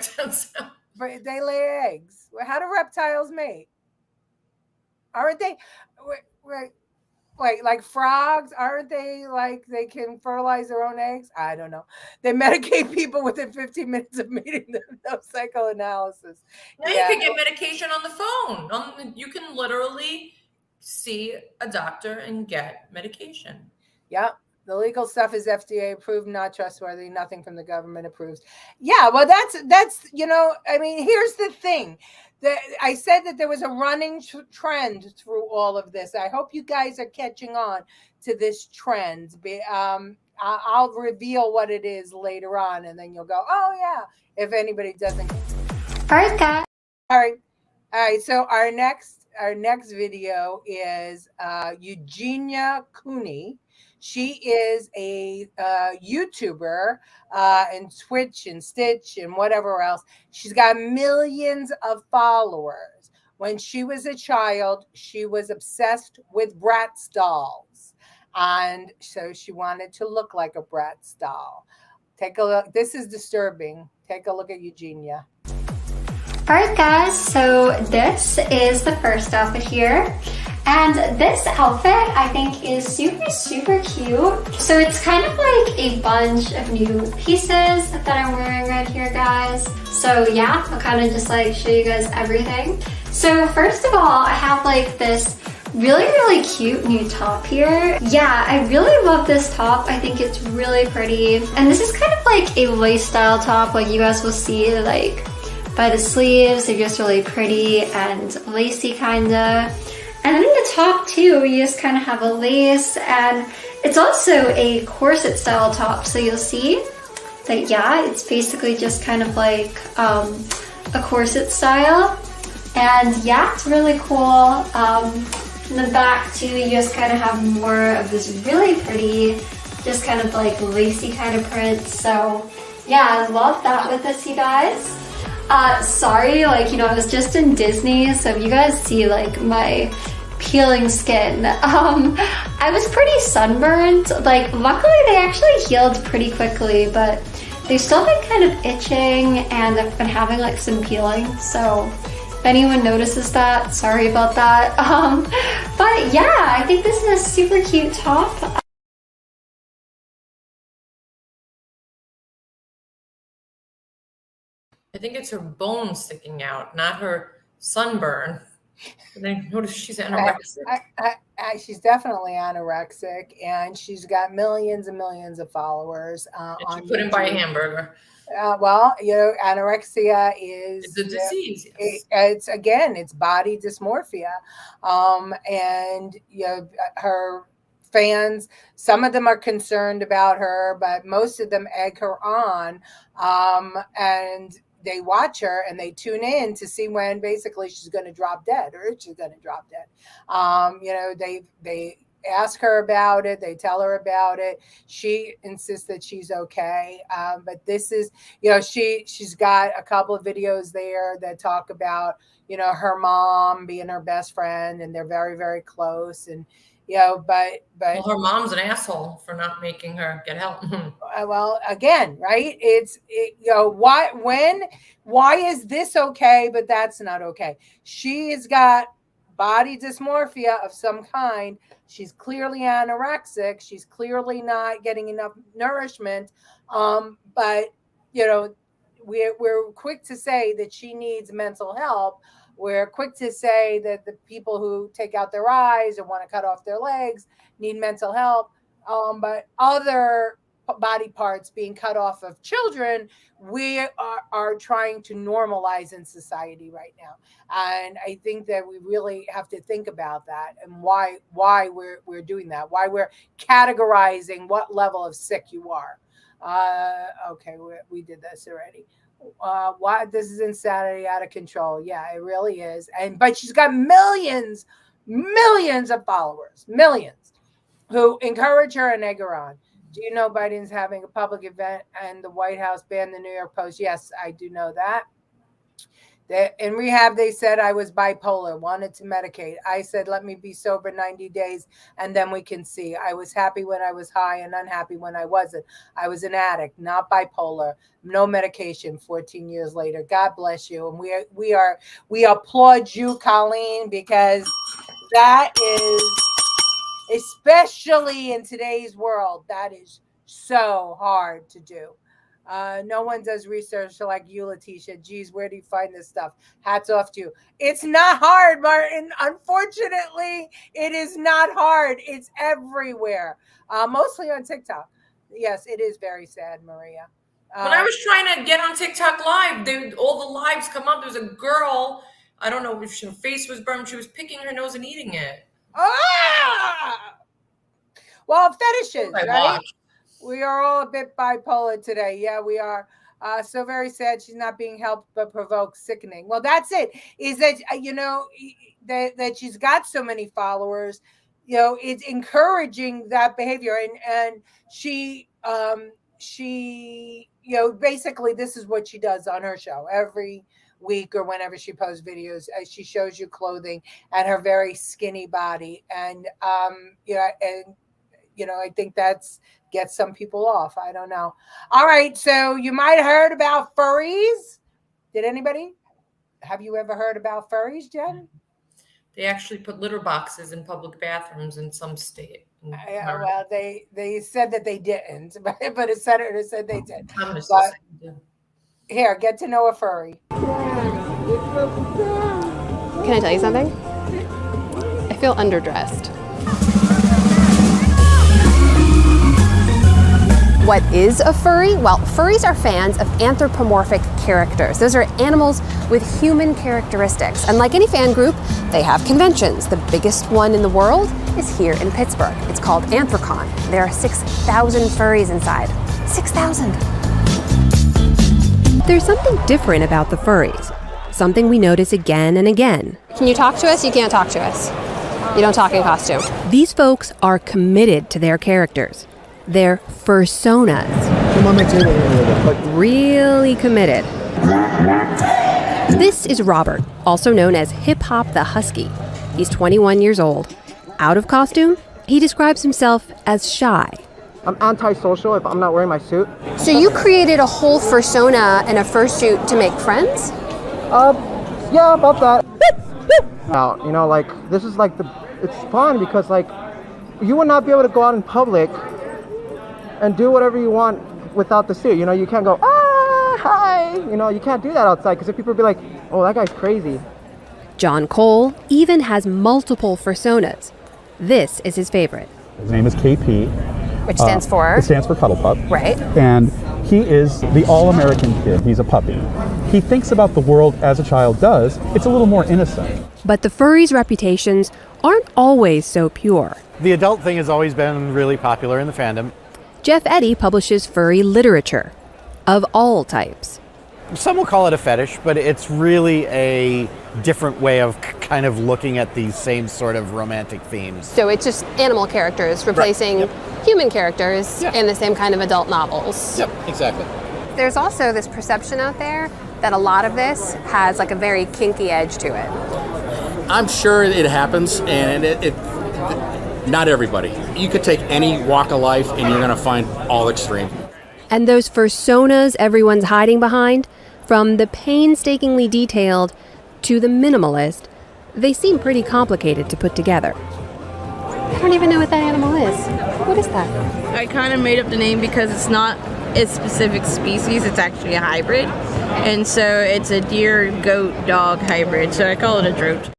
But they lay eggs. How do reptiles mate? Aren't they? Wait, like frogs? Aren't they like they can fertilize their own eggs? I don't know. They medicate people within 15 minutes of meeting them. No psychoanalysis. Now you can get medication on the phone. You can literally see a doctor and get medication. Yeah. The legal stuff is FDA approved, not trustworthy. Nothing from the government approves. Yeah, well, that's I mean, here's the thing. I said that there was a running trend through all of this. I hope you guys are catching on to this trend. I'll reveal what it is later on, and then you'll go, oh, yeah, if anybody doesn't. All right, guys. All right. So our next video is Eugenia Cooney. She is a YouTuber and Twitch and Stitch and whatever else. She's got millions of followers. When she was a child, she was obsessed with Bratz dolls. And so she wanted to look like a Bratz doll. Take a look. This is disturbing. Take a look at Eugenia. All right, guys. So this is the first outfit here. And this outfit, I think, is super, super cute. So it's kind of like a bunch of new pieces that I'm wearing right here, guys. So yeah, I'll kind of just like show you guys everything. So first of all, I have like this really, really cute new top here. Yeah, I really love this top. I think it's really pretty. And this is kind of like a lifestyle top, like you guys will see like by the sleeves. They're just really pretty and lacy kinda. And then the top too, you just kind of have a lace, and it's also a corset style top. So you'll see that, yeah, it's basically just kind of like a corset style. And yeah, it's really cool. In the back too, you just kind of have more of this really pretty, just kind of like lacy kind of print. So yeah, I love that with this, you guys. Sorry, like, you know, I was just in Disney, so if you guys see like my peeling skin, I was pretty sunburned. Like, luckily they actually healed pretty quickly, but they've still been kind of itching and I've been having like some peeling. So if anyone notices that, sorry about that. But yeah, I think this is a super cute top. I think it's her bones sticking out, not her sunburn. And then notice she's anorexic. She's definitely anorexic, and she's got millions and millions of followers. And she couldn't buy a hamburger. Well, you know, anorexia is a disease. It's body dysmorphia, and you know, her fans, some of them are concerned about her, but most of them egg her on, and they watch her and they tune in to see when basically she's going to drop dead or if she's going to drop dead. They ask her about it. They tell her about it. She insists that she's okay. But this is, she's got a couple of videos there that talk about, her mom being her best friend, and they're very, very close. And, but well, her mom's an asshole for not making her get help. Well, again, right? Why is this okay, but that's not okay? She has got body dysmorphia of some kind. She's clearly anorexic. She's clearly not getting enough nourishment. But we're quick to say that she needs mental help. We're quick to say that the people who take out their eyes or want to cut off their legs need mental help. But other body parts being cut off of children, we are trying to normalize in society right now. And I think that we really have to think about that and why we're doing that, why we're categorizing what level of sick you are. Okay, we did this already. Why this is insanity, out of control. Yeah, it really is. But she's got millions of followers, millions, who encourage her and egg her on. Do you know Biden's having a public event and the White House banned the New York Post? Yes, I do know that. In rehab, they said I was bipolar, wanted to medicate. I said, let me be sober 90 days and then we can see. I was happy when I was high and unhappy when I wasn't. I was an addict, not bipolar, no medication 14 years later. God bless you. And we applaud you, Colleen, because that is, especially in today's world, that is so hard to do. No one does research like you, Leticia. Geez, where do you find this stuff? Hats off to you. It's not hard, Martin. Unfortunately, it is not hard. It's everywhere, mostly on TikTok. Yes, it is very sad, Maria. When I was trying to get on TikTok Live, all the lives come up. There's a girl, I don't know if her face was burned. She was picking her nose and eating it. Well, fetishes, right? We are all a bit bipolar today. Yeah, we are. So very sad she's not being helped, but provoked, sickening. Well, that's it. Is that, that she's got so many followers, it's encouraging that behavior. And she, basically this is what she does on her show every week or whenever she posts videos. She shows you clothing and her very skinny body. And, I think gets some people off. I don't know. All right. So you might have heard about furries. Have you ever heard about furries, Jen? They actually put litter boxes in public bathrooms in some state. Well, they said that they didn't, but a senator said they did. Here, get to know a furry. Can I tell you something? I feel underdressed. What is a furry? Well, furries are fans of anthropomorphic characters. Those are animals with human characteristics. And like any fan group, they have conventions. The biggest one in the world is here in Pittsburgh. It's called Anthrocon. There are 6,000 furries inside. 6,000! There's something different about the furries. Something we notice again and again. Can you talk to us? You can't talk to us. You don't talk in costume. These folks are committed to their characters. They're fursonas. Come on my table. Really committed. This is Robert, also known as Hip Hop the Husky. He's 21 years old. Out of costume, he describes himself as shy. I'm antisocial if I'm not wearing my suit. So you created a whole fursona and a fursuit to make friends? Yeah, about that. Now, this is it's fun because you would not be able to go out in public and do whatever you want without the suit. You can't go, hi. You can't do that outside because people will be like, oh, that guy's crazy. John Cole even has multiple fursonas. This is his favorite. His name is KP. Which stands for? It stands for Cuddle Pup. Right. And he is the all-American kid. He's a puppy. He thinks about the world as a child does. It's a little more innocent. But the furries' reputations aren't always so pure. The adult thing has always been really popular in the fandom. Jeff Eddy publishes furry literature of all types. Some will call it a fetish, but it's really a different way of kind of looking at these same sort of romantic themes. So it's just animal characters replacing human characters in the same kind of adult novels. Yep, exactly. There's also this perception out there that a lot of this has like a very kinky edge to it. I'm sure it happens, and it not everybody. You could take any walk of life and you're going to find all extreme. And those personas everyone's hiding behind, from the painstakingly detailed to the minimalist, they seem pretty complicated to put together. I don't even know what that animal is. What is that? I kind of made up the name because it's not a specific species, it's actually a hybrid. And so it's a deer, goat, dog hybrid, so I call it a droat.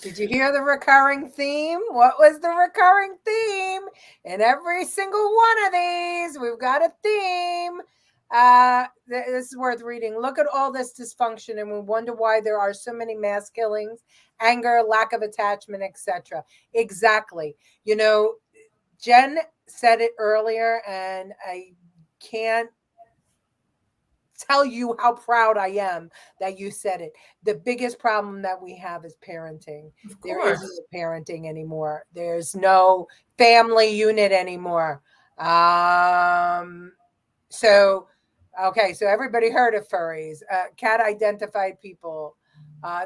Did you hear the recurring theme? What was the recurring theme? In every single one of these, we've got a theme. This is worth reading. Look at all this dysfunction, and we wonder why there are so many mass killings, anger, lack of attachment, etc. Exactly. You know, Jen said it earlier, and I can't tell you how proud I am that you said it. The biggest problem that we have is parenting. There isn't parenting anymore. There's no family unit anymore. So everybody heard of furries. Cat identified people.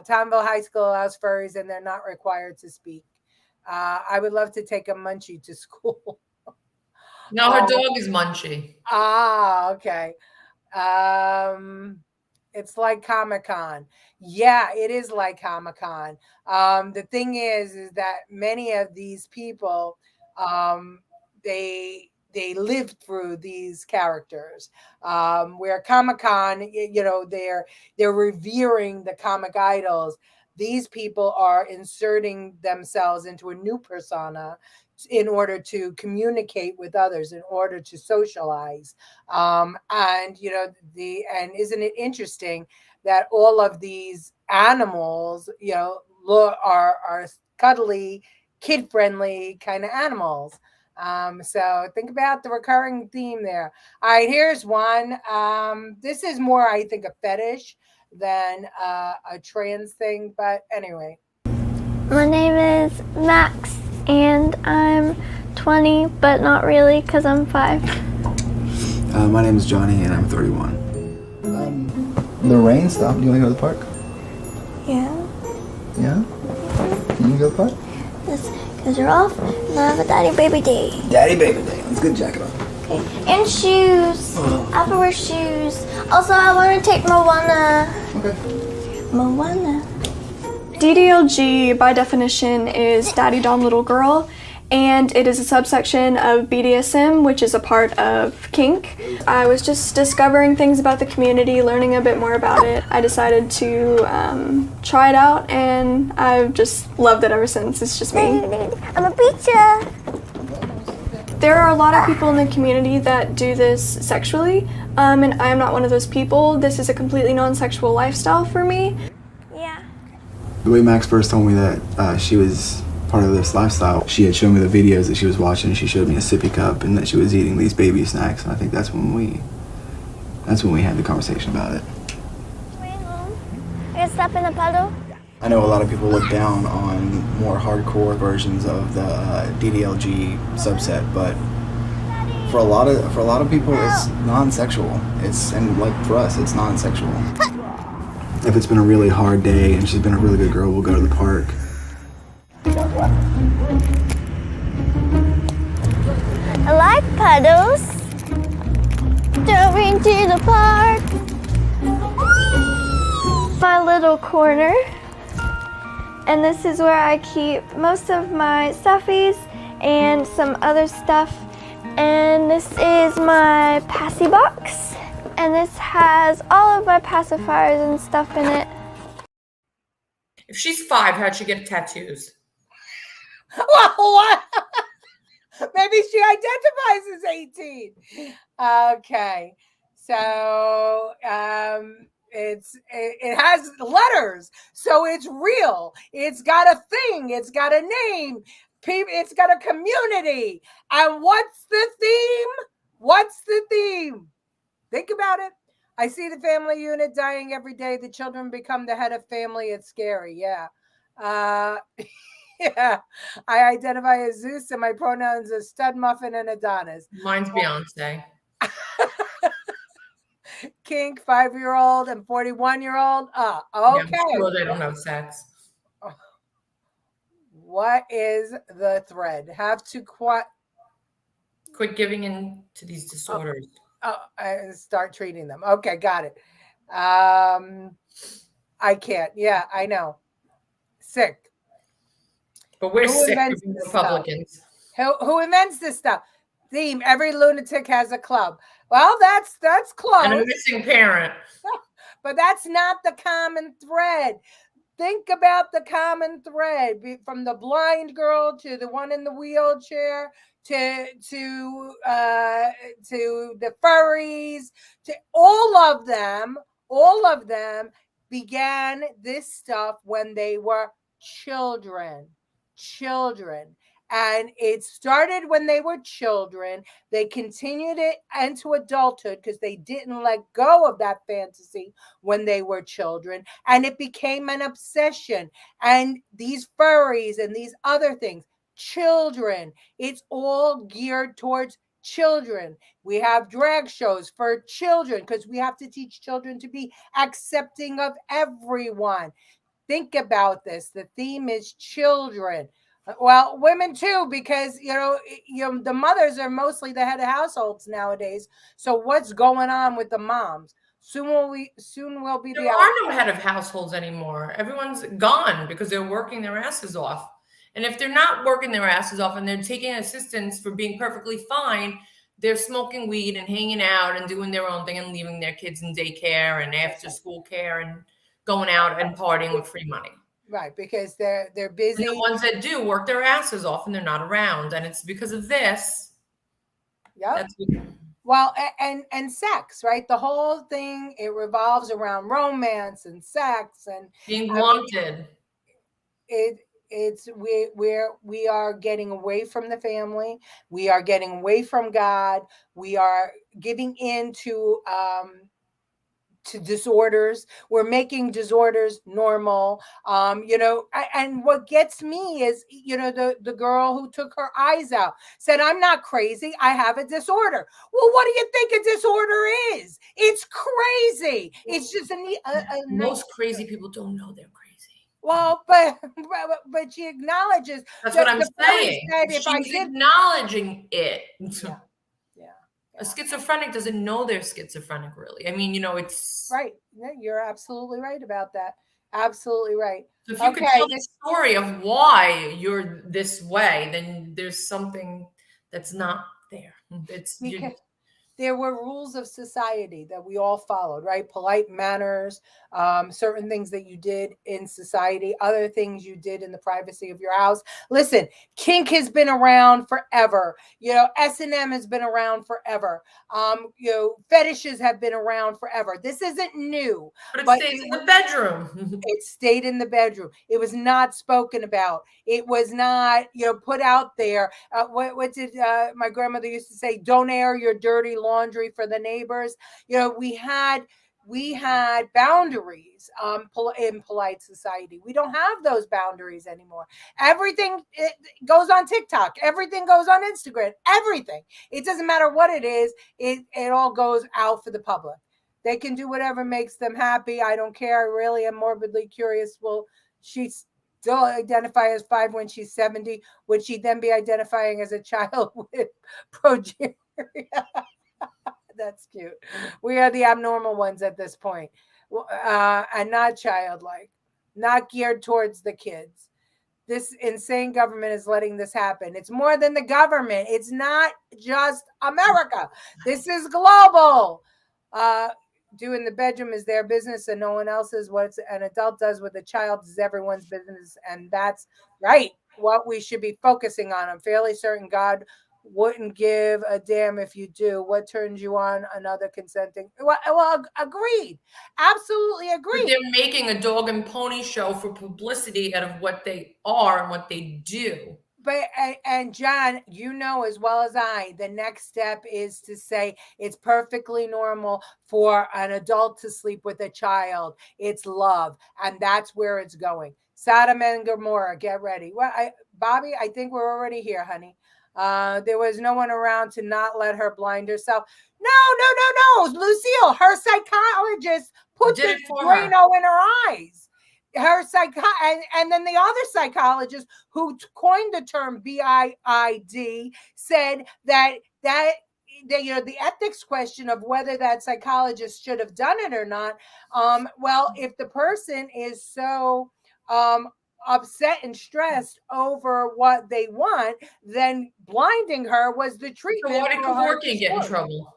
Townville High School allows furries and they're not required to speak. I would love to take a munchie to school. No, her dog is Munchie. Okay. It's like Comic-Con. Yeah, it is like Comic-Con. The thing is that many of these people, they lived through these characters. Where Comic-Con, you know, they're revering the comic idols. These people are inserting themselves into a new persona in order to communicate with others, in order to socialize. And isn't it interesting that all of these animals, you know, are cuddly, kid-friendly kind of animals. So think about the recurring theme there. All right, here's one. This is more, I think, a fetish than a trans thing, but anyway. My name is Max, and I'm 20, but not really because I'm 5. My name is Johnny, and I'm 31. The rain stopped. Do you want to go to the park? Yeah. Yeah? Can you go to the park? Yes, because you're off, and I have a daddy baby day. Daddy baby day. Let's get a jacket on. Okay. And shoes. I have to wear shoes. Also, I want to take Moana. Okay. Moana. DDLG, by definition, is Daddy Dom Little Girl, and it is a subsection of BDSM, which is a part of kink. I was just discovering things about the community, learning a bit more about it. I decided to try it out, and I've just loved it ever since. It's just me. I'm a pizza. There are a lot of people in the community that do this sexually, and I am not one of those people. This is a completely non-sexual lifestyle for me. The way Max first told me that she was part of this lifestyle, she had shown me the videos that she was watching. She showed me a sippy cup and that she was eating these baby snacks. And I think that's when we had the conversation about it. Are you step in a puddle? I know a lot of people look down on more hardcore versions of the DDLG subset, but for a lot of people, it's non-sexual. And like for us, it's non-sexual. If it's been a really hard day and she's been a really good girl, we'll go to the park. I like puddles. Jumping to the park. My little corner. And this is where I keep most of my stuffies and some other stuff. And this is my passy box. And this has all of my pacifiers and stuff in it. If she's 5, how'd she get tattoos? Well, what? Maybe she identifies as 18. Okay. So it has letters, so it's real. It's got a thing. It's got a name. It's got a community. And what's the theme? What's the theme? Think about it. I see the family unit dying every day. The children become the head of family. It's scary. Yeah. Yeah. I identify as Zeus and my pronouns are stud, muffin, and Adonis. Mine's Beyonce. Kink, 5-year-old and 41-year-old. Okay. Yeah, I'm sure they don't have sex. What is the thread? Have to quit giving in to these disorders. Start treating them. Okay, got it. I can't. Yeah, I know. Sick. But we're sick of Republicans. Who invents this stuff? Theme: every lunatic has a club. Well, that's close. And a missing parent. But that's not the common thread. Think about the common thread, from the blind girl to the one in the wheelchair to the furries, to all of them. All of them began this stuff when they were children. And it started when they were children. They continued it into adulthood because they didn't let go of that fantasy when they were children. And it became an obsession. And these furries and these other things, children, it's all geared towards children. We have drag shows for children because we have to teach children to be accepting of everyone. Think about this. The theme is children. Well, women too, because the mothers are mostly the head of households nowadays. So what's going on with the moms? Soon will be there are no head of households anymore. Everyone's gone because they're working their asses off. And if they're not working their asses off and they're taking assistance for being perfectly fine, they're smoking weed and hanging out and doing their own thing and leaving their kids in daycare and after school care and going out and partying with free money. Right, because they're busy. And the ones that do work their asses off and they're not around, and it's because of this. Yep. Well, and sex, right? The whole thing, it revolves around romance and sex and being wanted. We are getting away from the family. We are getting away from God. We are giving in to disorders. We're making disorders normal. And what gets me is, the girl who took her eyes out said, "I'm not crazy. I have a disorder." Well, what do you think a disorder is? It's crazy. It's just most crazy people don't know they're crazy. Well, but she acknowledges. That's what I'm saying. She's acknowledging it. Yeah. A schizophrenic doesn't know they're schizophrenic, really. I mean, it's... Right. Yeah, you're absolutely right about that. Absolutely right. So if you could tell the story of why you're this way, then there's something that's not there. There were rules of society that we all followed, right? Polite manners, certain things that you did in society, other things you did in the privacy of your house. Listen, kink has been around forever. S&M has been around forever. Fetishes have been around forever. This isn't new. But it stayed in the bedroom. It stayed in the bedroom. It was not spoken about. It was not, put out there. What did my grandmother used to say? Don't air your dirty laundry for the neighbors. We had boundaries in polite society. We don't have those boundaries anymore. Everything goes on TikTok. Everything goes on Instagram. Everything. It doesn't matter what it is. It all goes out for the public. They can do whatever makes them happy. I don't care. I really am morbidly curious. Will she still identify as 5 when she's 70? Would she then be identifying as a child with progeria? That's cute. We are the abnormal ones at this point, and not childlike, not geared towards the kids. This insane government is letting this happen. It's more than the government. It's not just America. This is global. Doing the bedroom is their business and no one else's. What an adult does with a child is everyone's business. And that's right. What we should be focusing on. I'm fairly certain God wouldn't give a damn if you do. What turns you on? Another consenting. Well, agreed. Absolutely But agreed. they're making a dog and pony show for publicity out of what they are and what they do. But and John, you know as well as I, the next step is to say it's perfectly normal for an adult to sleep with a child. It's love, and that's where it's going. Sodom and Gomorrah, get ready. Well, Bobby, I think we're already here, honey. There was no one around to not let her blind herself. No, Lucille, her psychologist put the Drano in her eyes. Her and then the other psychologist who coined the term BIID said that the ethics question of whether that psychologist should have done it or not. Well, if the person is so upset and stressed over what they want, then blinding her was the treatment. So why did Kevorkian get in trouble?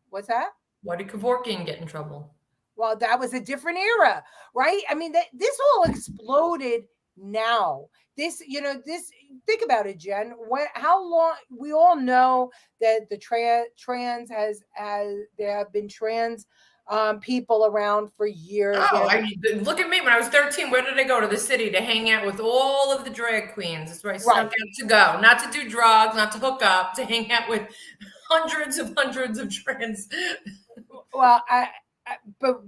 What's that? Why did Kevorkian get in trouble? Well, that was a different era, right? I mean, this all exploded now. This, think about it, Jen. How long? We all know that the there have been trans people around for years. Oh, look at me. When I was 13, where did I go? To the city to hang out with all of the drag queens. That's where I snuck out to go. Not to do drugs, not to hook up, to hang out with hundreds of trans. Well, but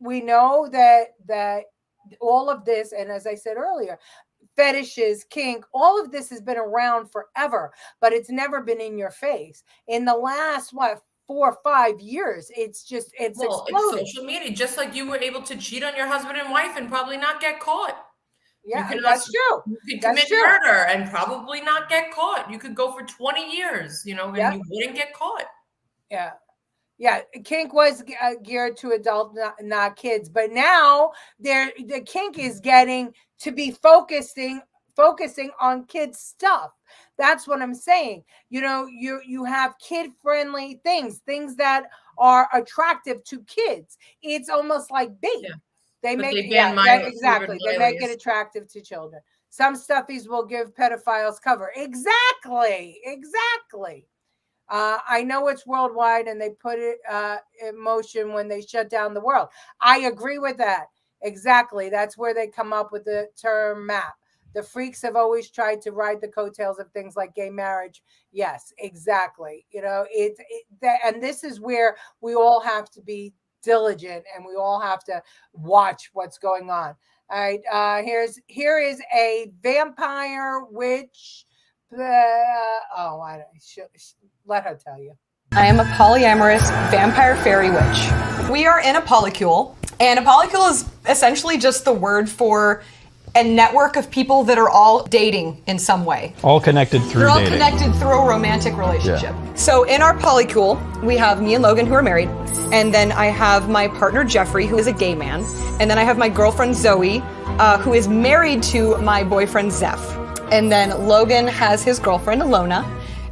we know that all of this, and as I said earlier, fetishes, kink, all of this has been around forever, but it's never been in your face. In the last, 4 or 5 years, it's exploded. It's social media, just like you were able to cheat on your husband and wife and probably not get caught. Yeah, that's true. You could commit murder and probably not get caught. You could go for 20 years, and you wouldn't get caught. Yeah. Yeah, kink was geared to adult, not kids, but now the kink is getting to be focusing on kids stuff. That's what I'm saying. You have kid-friendly things that are attractive to kids. It's almost like bait. Yeah. They make it attractive to children. Some stuffies will give pedophiles cover. Exactly. I know it's worldwide and they put it in motion when they shut down the world. I agree with that. Exactly. That's where they come up with the term MAP. The freaks have always tried to ride the coattails of things like gay marriage. Yes, exactly. And this is where we all have to be diligent and we all have to watch what's going on. All right. Here is a vampire witch. Let her tell you. I am a polyamorous vampire fairy witch. We are in a polycule, and a polycule is essentially just the word for a network of people that are all dating in some way. All connected through They're all dating. connected through a romantic relationship. Yeah. So in our polycule, we have me and Logan who are married, and then I have my partner Jeffrey who is a gay man, and then I have my girlfriend Zoe who is married to my boyfriend Zeph. And then Logan has his girlfriend Alona,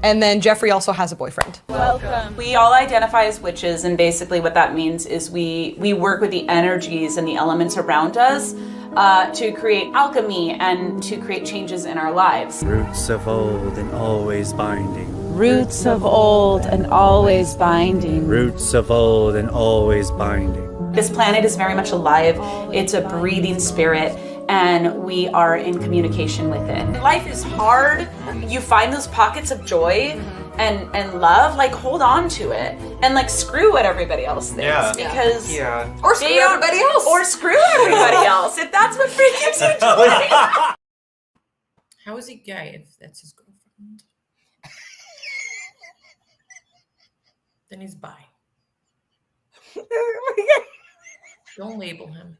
and then Jeffrey also has a boyfriend. Welcome. We all identify as witches, and basically what that means is we work with the energies and the elements around us to create alchemy and to create changes in our lives. Roots of old and always binding. Roots of old and always binding. Roots of old and always binding. This planet is very much alive. It's a breathing spirit, and we are in communication with it. Life is hard. You find those pockets of joy and love, like hold on to it and like screw what everybody else thinks because or screw everybody else or screw everybody else if that's what gives you joy. How is he gay if that's his girlfriend? Then he's bi. Don't label him.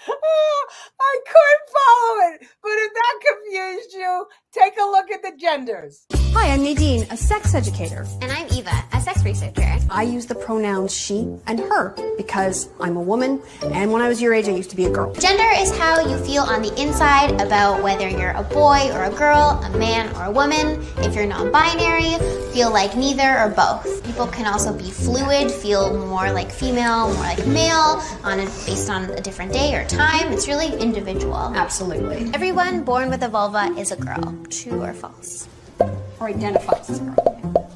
I couldn't follow it, but if that confused you, take a look at the genders. Hi, I'm Nadine, a sex educator. And I'm Eva, a sex researcher. I use the pronouns she and her because I'm a woman, and when I was your age, I used to be a girl. Gender is how you feel on the inside about whether you're a boy or a girl, a man or a woman. If you're non-binary, feel like neither or both. People can also be fluid, feel more like female, more like male, based on a different day or time. It's really individual. Absolutely. Everyone born with a vulva is a girl. True or false? or identifies as a girl.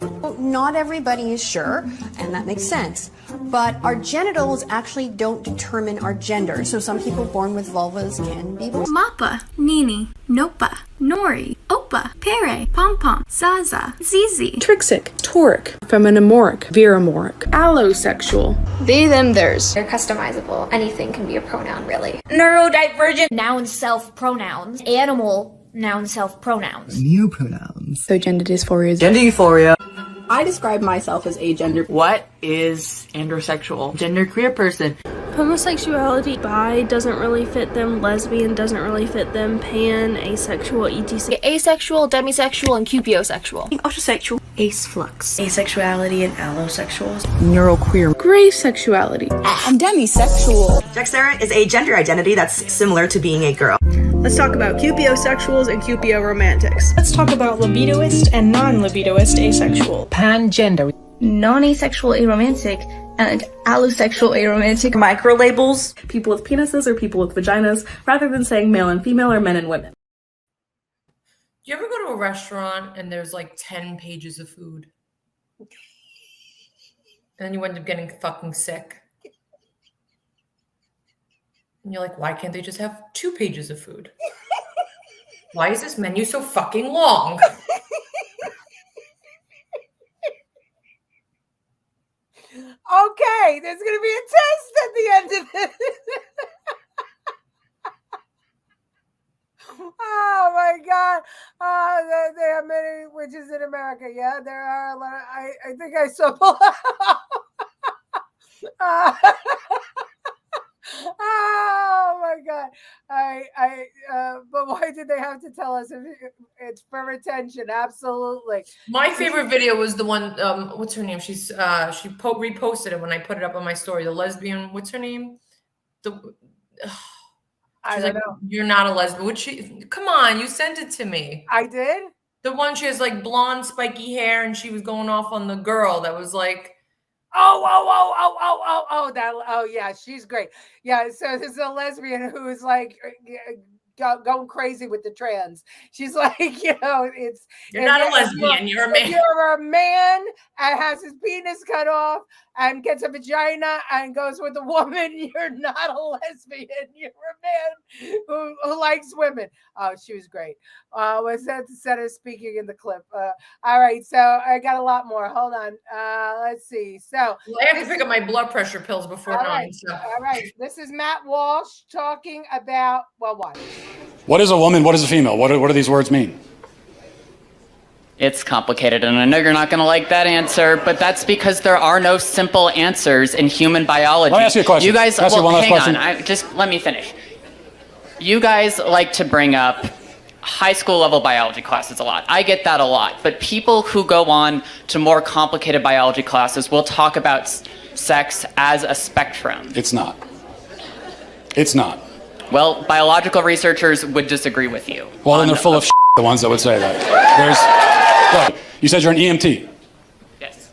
Well, not everybody is sure, and that makes sense. But our genitals actually don't determine our gender. So some people born with vulvas can be boys. Mappa, Nini, Nopa, Nori, Opa, Pere, Pom Pom, Zaza, Zizi, Trixic, toric, feminimoric, viramoric, allosexual. They, them, theirs. They're customizable. Anything can be a pronoun, really. Neurodivergent, noun self pronouns. Animal, noun self pronouns. Neopronouns. So gender dysphoria. Gender euphoria. I describe myself as agender. What is androsexual? Gender queer person. Homosexuality, bi doesn't really fit them, lesbian doesn't really fit them, pan, asexual, etc. Asexual, demisexual, and cupiosexual. Autosexual. Ace flux. Asexuality and allosexuals. Neuroqueer. Gray sexuality. I'm demisexual. Dextera is a gender identity that's similar to being a girl. Let's talk about cupiosexuals and cupioromantics. Let's talk about libidoist and non-libidoist asexual. Pangender. Non-asexual aromantic and allosexual aromantic. Micro-labels. People with penises or people with vaginas, rather than saying male and female or men and women. Do you ever go to a restaurant and there's like 10 pages of food? And then you end up getting fucking sick. And you're like, why can't they just have 2 pages of food? Why is this menu so fucking long? Okay, there's going to be a test at the end of this. Oh my God. They have many witches in America. Yeah, there are a lot of, I think I saw oh my God. But why did they have to tell us if it's for retention? Absolutely. My favorite video was the one, what's her name? She reposted it when I put it up on my story. The lesbian, what's her name? She's like, know. You're not a lesbian. Would she? Come on, you sent it to me. I did? The one she has like blonde, spiky hair, and she was going off on the girl that was like, oh, yeah, she's great. Yeah, so there's a lesbian who is like going crazy with the trans. She's like, you're not a lesbian, you're a man. You're a man and has his penis cut off and gets a vagina and goes with a woman. You're not a lesbian. You're a man who likes women. Oh, she was great. Was that the center speaking in the clip? All right, so I got a lot more. Hold on. Let's see. So I have to pick up my blood pressure pills before 9. So. All right. This is Matt Walsh talking about, what? What is a woman? What is a female? What do these words mean? It's complicated, and I know you're not going to like that answer, but that's because there are no simple answers in human biology. Let me ask you a question. You guys, Can I ask you one last question? just let me finish. You guys like to bring up high school level biology classes a lot. I get that a lot, but people who go on to more complicated biology classes will talk about sex as a spectrum. It's not. It's not. Well, biological researchers would disagree with you. Well, then they're full of shit, the ones that would say that. Look, you said you're an EMT. Yes.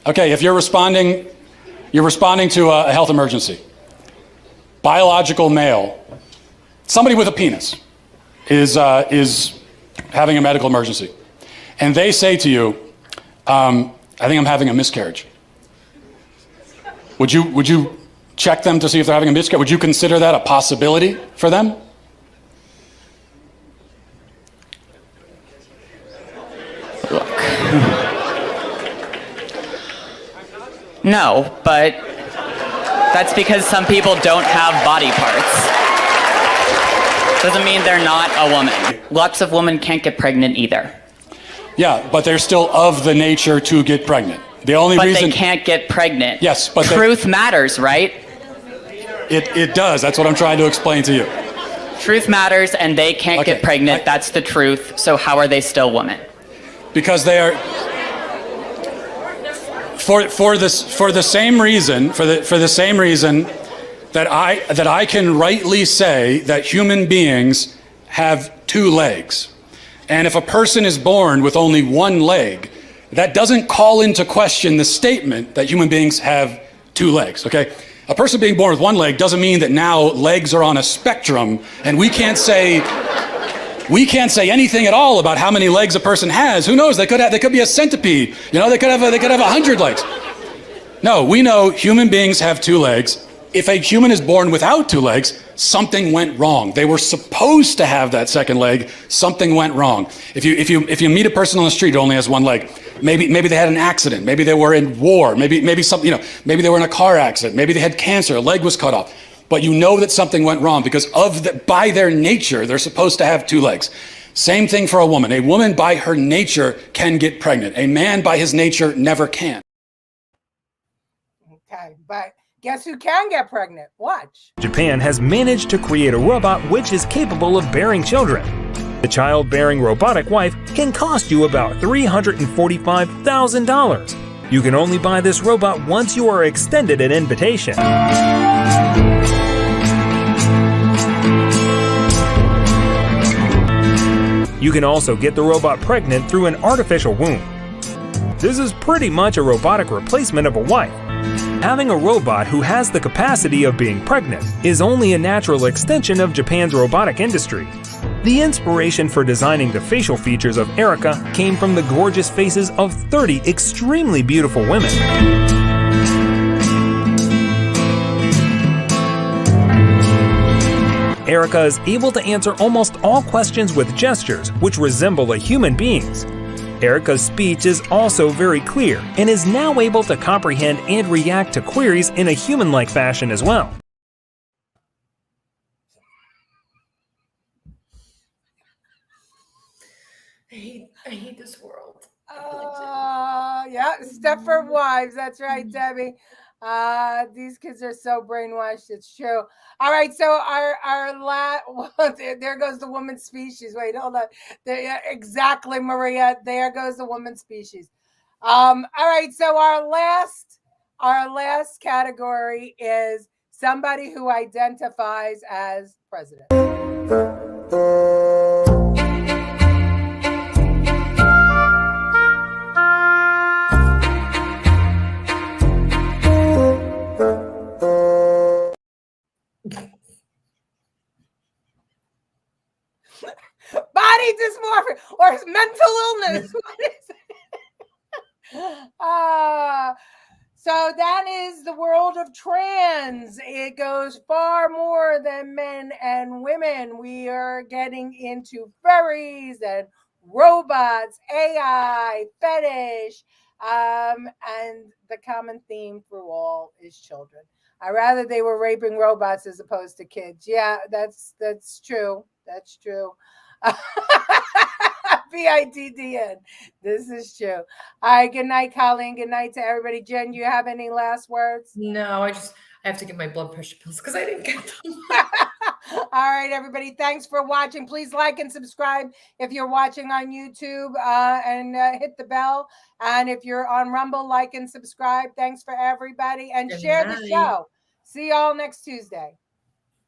Okay, if you're responding to a health emergency. Biological male, somebody with a penis, is having a medical emergency, and they say to you, "I think I'm having a miscarriage." Would you check them to see if they're having a miscarriage? Would you consider that a possibility for them? Look. No, but that's because some people don't have body parts. Doesn't mean they're not a woman. Lots of women can't get pregnant either. Yeah, but they're still of the nature to get pregnant. The only reason they can't get pregnant. Yes, but truth matters, right? It does. That's what I'm trying to explain to you. Truth matters, and they can't get pregnant. That's the truth. So how are they still women? Because they are for the same reason that I can rightly say that human beings have 2 legs. And if a person is born with only 1 leg, that doesn't call into question the statement that human beings have 2 legs, okay? A person being born with 1 leg doesn't mean that now legs are on a spectrum, and we can't say We can't say anything at all about how many legs a person has. Who knows? They could be a centipede. You know, they could have 100 legs. No, we know human beings have 2 legs. If a human is born without 2 legs, something went wrong. They were supposed to have that second leg. Something went wrong. If you meet a person on the street who only has 1 leg, maybe they had an accident. Maybe they were in war. Maybe something, you know, maybe they were in a car accident. Maybe they had cancer. A leg was cut off. But you know that something went wrong because by their nature, they're supposed to have 2 legs. Same thing for a woman. A woman by her nature can get pregnant. A man by his nature never can. Okay, but guess who can get pregnant? Watch. Japan has managed to create a robot which is capable of bearing children. The child-bearing robotic wife can cost you about $345,000. You can only buy this robot once you are extended an invitation. You can also get the robot pregnant through an artificial womb. This is pretty much a robotic replacement of a wife. Having a robot who has the capacity of being pregnant is only a natural extension of Japan's robotic industry. The inspiration for designing the facial features of Erica came from the gorgeous faces of 30 extremely beautiful women. Erica is able to answer almost all questions with gestures which resemble a human being's. Erica's speech is also very clear and is now able to comprehend and react to queries in a human-like fashion as well. I hate this world. Yeah, Stepford Wives. That's right, Debbie. These kids are so brainwashed. It's true. All right, so there goes the woman species. Wait, hold on. There, exactly, Maria. There goes the woman species. All right, so our last category is somebody who identifies as president. Body dysmorphia or mental illness. What is it? So that is the world of trans. It goes far more than men and women. We are getting into furries and robots, AI, fetish, and the common theme through all is children. I rather they were raping robots as opposed to kids. Yeah, that's true. That's true. BIDDN. This is true. All right. Good night, Colleen. Good night to everybody. Jen, you have any last words? No, I have to get my blood pressure pills because I didn't get them. All right, everybody. Thanks for watching. Please like and subscribe if you're watching on YouTube and hit the bell. And if you're on Rumble, like and subscribe. Thanks for everybody and share the show. See y'all next Tuesday.